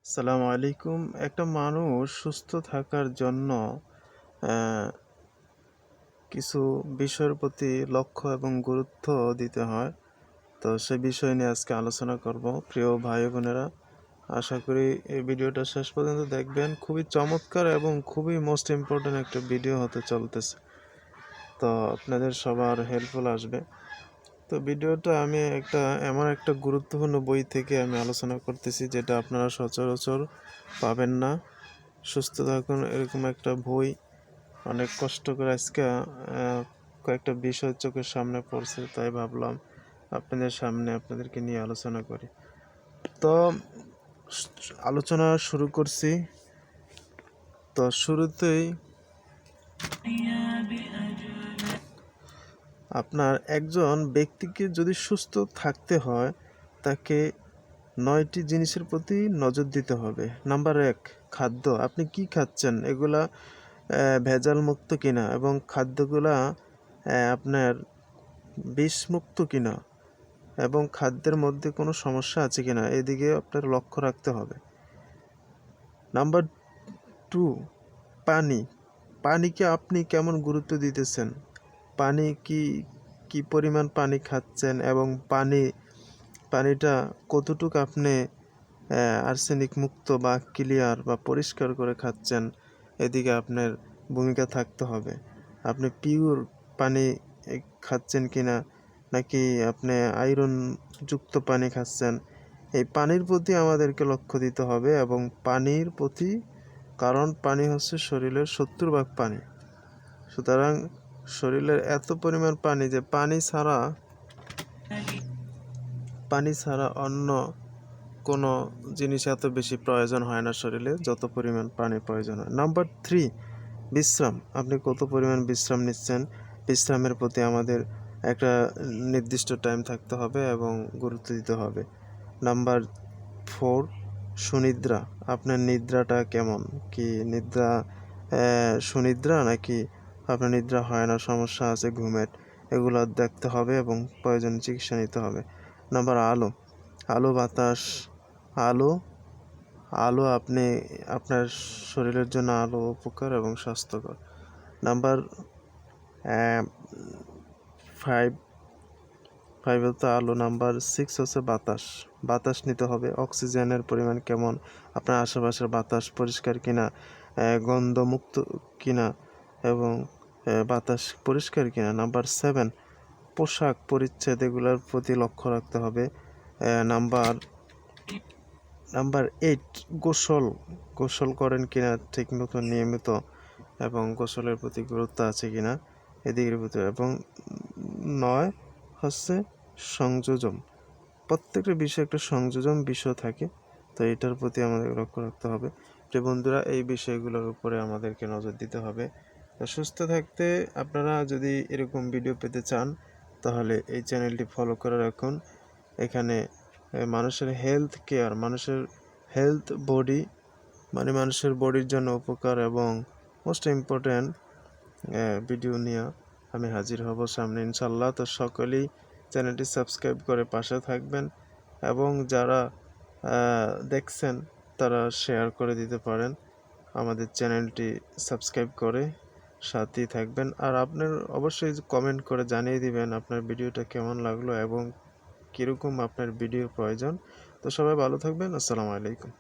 আসসালামু আলাইকুম। একটা মানুষ সুস্থ থাকার জন্য অ্যা কিছু বিষয়ের প্রতি লক্ষ্য এবং গুরুত্ব দিতে হয়। তো সে বিষয় নিয়ে আজকে আলোচনা করব। প্রিয় ভাই বোনেরা, আশা করি এই ভিডিওটা শেষ পর্যন্ত দেখবেন। খুবই চমৎকার এবং খুবই মোস্ট ইম্পোর্টেন্ট একটা ভিডিও হতে চলতেছে। তো আপনাদের সবার হেল্পফুল আসবে। তো ভিডিওটা আমি এমন একটা গুরুত্বপূর্ণ বই থেকে আমি আলোচনা করতেছি, যেটা আপনারা সচরাচর পাবেন না। সুস্থ থাকুন এরকম একটা বই অনেক কষ্ট করে আজকে কয়েকটা বিষয় চোখের সামনে পড়ছে, তাই ভাবলাম আপনাদের সামনে আপনাদেরকে নিয়ে আলোচনা করি। তো আলোচনা শুরু করছি। তো শুরুতেই আপনার একজন ব্যক্তিকে যদি সুস্থ থাকতে হয়, তাকে ৯টি জিনিসের প্রতি নজর দিতে হবে। নাম্বার ১, খাদ্য। আপনি কি খাচ্ছেন? এগুলা ভেজালমুক্ত কিনা এবং খাদ্যগুলা আপনার বিষমুক্ত কিনা এবং খাদ্যের মধ্যে কোনো সমস্যা আছে কিনা, এদিকে আপনার লক্ষ্য রাখতে হবে। নাম্বার 2, পানি। পানিকে আপনি কেমন গুরুত্ব দিতেছেন? পানি কি পরিমাণ পানি খাচ্ছেন এবং পানিটা কতটুকু আপনি আর্সেনিক মুক্ত বা ক্লিয়ার বা পরিষ্কার করে খাচ্ছেন, এদিকে আপনার ভূমিকা থাকতে হবে। আপনি পিওর পানি খাচ্ছেন কিনা, নাকি আপনি আয়রন যুক্ত পানি খাচ্ছেন, এই পানির প্রতি আমাদেরকে লক্ষ্য দিতে হবে। এবং পানির প্রতি, কারণ পানি হচ্ছে শরীরের 70 ভাগ পানি। সুতরাং শরীরের এত পরিমাণ পানি যে পানি ছাড়া অন্য কোনো জিনিস এত বেশি প্রয়োজন হয় না শরীরে, যত পরিমাণ পানি প্রয়োজন হয়। নাম্বার 3, বিশ্রাম। আপনি কত পরিমাণ বিশ্রাম নিচ্ছেন? বিশ্রামের প্রতি আমাদের একটা নির্দিষ্ট টাইম থাকতে হবে এবং গুরুত্ব দিতে হবে। নাম্বার 4, সুনিদ্রা। আপনার নিদ্রাটা কেমন? কি নিদ্রা সুনিদ্রা, নাকি আপনার নিদ্রা হয় না, সমস্যা আছে ঘুমের, এগুলো দেখতে হবে এবং প্রয়োজনীয় চিকিৎসা নিতে হবে। নাম্বার আলো। আলো বাতাস। আলো আলো আপনি আপনার শরীরের জন্য আলো উপকার এবং স্বাস্থ্যকর। নাম্বার 5 হচ্ছে আলো। নাম্বার 6 হচ্ছে বাতাস। বাতাস নিতে হবে। অক্সিজেনের পরিমাণ কেমন? আপনার আশেপাশের বাতাস পরিষ্কার কিনা, গন্ধমুক্ত কিনা এবং বাতাস পরিষ্কার কিনা। নাম্বার 7, পোশাক পরিচ্ছদ, এগুলোর প্রতি লক্ষ্য রাখতে হবে। নাম্বার 8, গোসল করেন কিনা ঠিক মতো নিয়মিত এবং গোসলের প্রতি গুরুত্ব আছে কিনা, এদিকের প্রতি। এবং 9 হচ্ছে সংযোজন। প্রত্যেকটা বিষয়ে একটা সংযোজন বিষয় থাকে, তো এটার প্রতি আমাদের লক্ষ্য রাখতে হবে। যে বন্ধুরা, এই বিষয়গুলোর উপরে আমাদেরকে নজর দিতে হবে। তো সুস্থ থাকতে আপনারা যদি এরকম ভিডিও পেতে চান, তাহলে এই চ্যানেলটি ফলো করে রাখুন। এখানে মানুষের হেলথ বডি, মানে মানুষের বডির জন্য উপকার এবং মোস্ট ইম্পর্ট্যান্ট ভিডিও নিয়ে আমি হাজির হব সামনে ইনশাল্লাহ। তো সকলেই চ্যানেলটি সাবস্ক্রাইব করে পাশে থাকবেন এবং যারা দেখছেন তারা শেয়ার করে দিতে পারেন। আমাদের চ্যানেলটি সাবস্ক্রাইব করে সাথেই থাকবেন। আর আপনার অবশ্যই কমেন্ট করে জানিয়ে দিবেন আপনার ভিডিওটা কেমন লাগলো এবং কীরকম আপনার ভিডিও প্রয়োজন। তো সবাই ভালো থাকবেন। আসসালামু আলাইকুম।